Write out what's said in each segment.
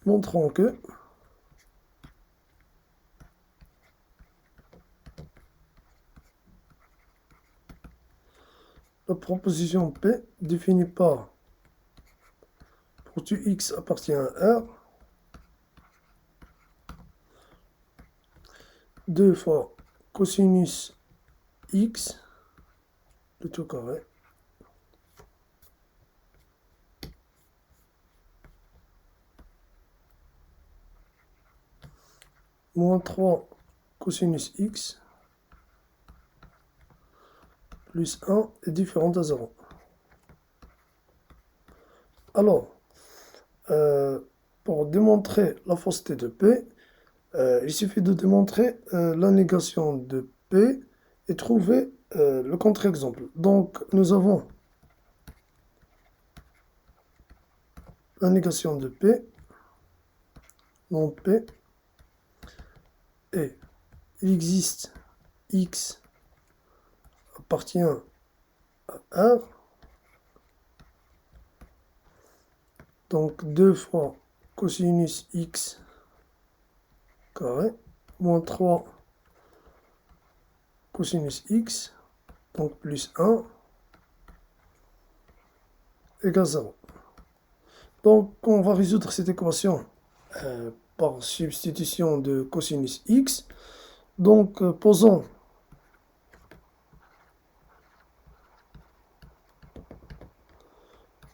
montrant que la proposition P définie par pour tout x appartient à R, 2 fois cosinus x, le tout carré, moins 3 cosinus x, plus 1 est différent de 0. Alors, pour démontrer la fausseté de P, il suffit de démontrer la négation de P et trouver le contre-exemple. Donc, nous avons la négation de P, non P, et il existe x appartient à R, donc 2 fois cosinus x carré, moins 3 cosinus x, donc plus 1, égale 0. Donc, on va résoudre cette équation par substitution de cosinus x. Donc, posons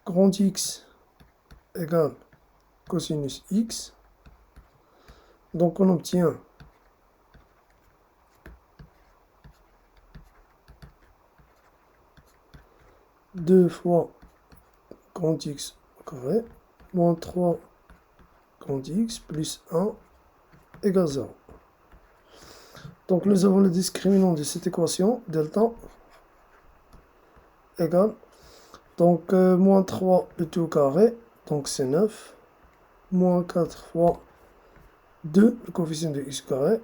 grand X égale cosinus x. Donc, on obtient deux fois grand X au carré, moins 3 grand X plus 1 égale 0. Donc, nous avons le discriminant de cette équation, delta, égale, donc, moins 3 le tout au carré, donc c'est 9, moins 4 fois 2, le coefficient de x carré,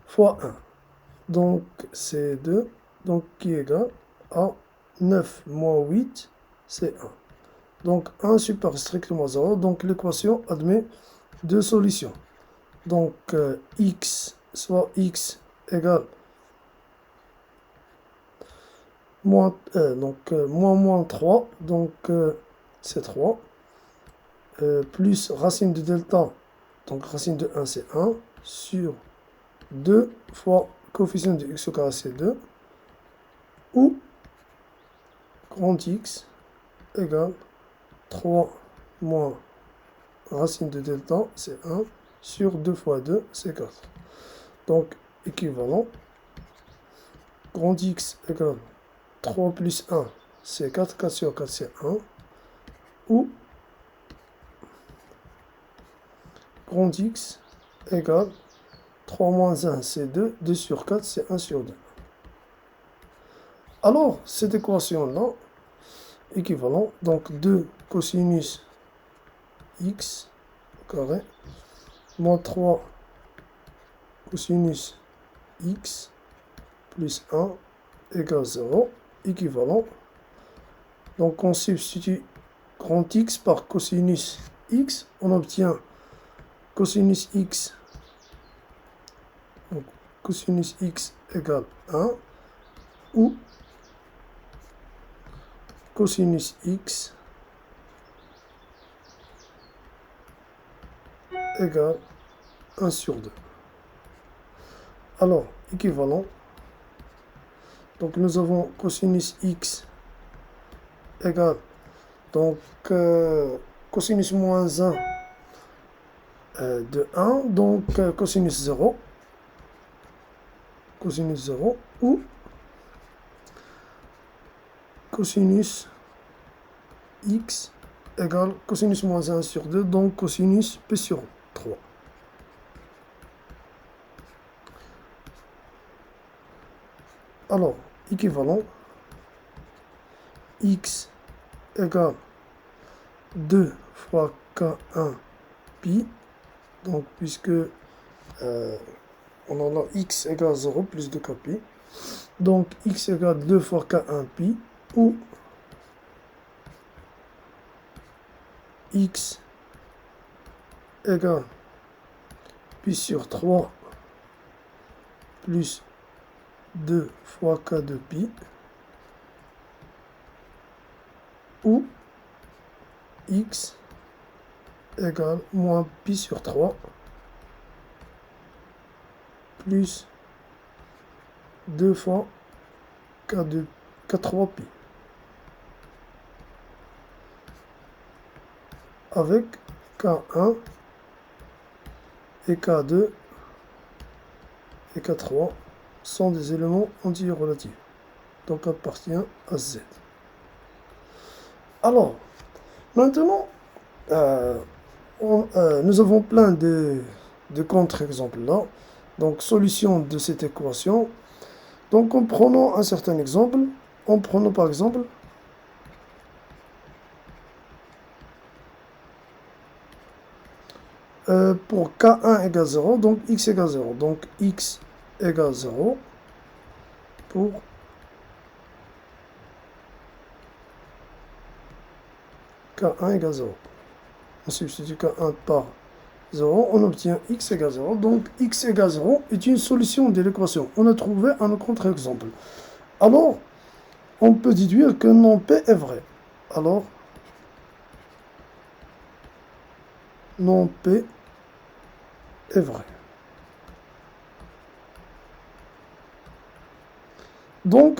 fois 1. Donc, c'est 2, donc qui est égal à 9 moins 8, c'est 1. Donc, 1 supérieur strictement 0, donc l'équation admet deux solutions. Donc, x, soit x égale moins 3, donc c'est 3, plus racine de delta, donc racine de 1 c'est 1, sur 2 fois coefficient de x au carré c'est 2, ou grand X égale 3 moins racine de delta c'est 1, sur 2 fois 2 c'est 4. Donc équivalent, grand X égale 3 plus 1 c'est 4, 4 sur 4 c'est 1, ou grand X égale 3 moins 1 c'est 2, 2 sur 4 c'est 1 sur 2. Alors, cette équation-là, équivalent, donc 2 cosinus x carré, moins 3 cosinus x plus 1 égale 0, équivalent. Donc, on substitue grand X par cosinus x, on obtient cosinus x, donc cosinus x égale 1, ou cosinus x égale 1 sur 2. Alors, équivalent. Donc, nous avons cosinus x égale, donc, cosinus moins 1 de 1, donc cosinus 0, ou cosinus x égale cosinus moins 1 sur 2, donc cosinus p sur 3. Alors, équivalent, x égale 2 fois k1 pi, donc puisque on en a x égale 0 plus 2 k pi, donc x égale 2 fois k1 pi, ou x égale pi sur 3 plus 2 fois k de pi, ou x égale moins pi sur 3 plus 2 fois k3 pi, avec k1 et k2 et k3 sont des éléments entiers relatifs, donc appartient à z. Alors, maintenant, nous avons plein de contre-exemples là. Donc, solution de cette équation. Donc, en prenant un certain exemple, en prenant par exemple pour k1 égale 0, donc x égale 0. Donc, x égale 0 pour k1 égale 0. On substitue k1 par 0, on obtient x égale 0. Donc, x égale 0 est une solution de l'équation. On a trouvé un contre-exemple. Alors, on peut déduire que non P est vrai. Alors, non P est vrai. Donc,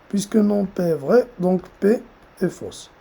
puisque non P est vrai, donc P est fausse.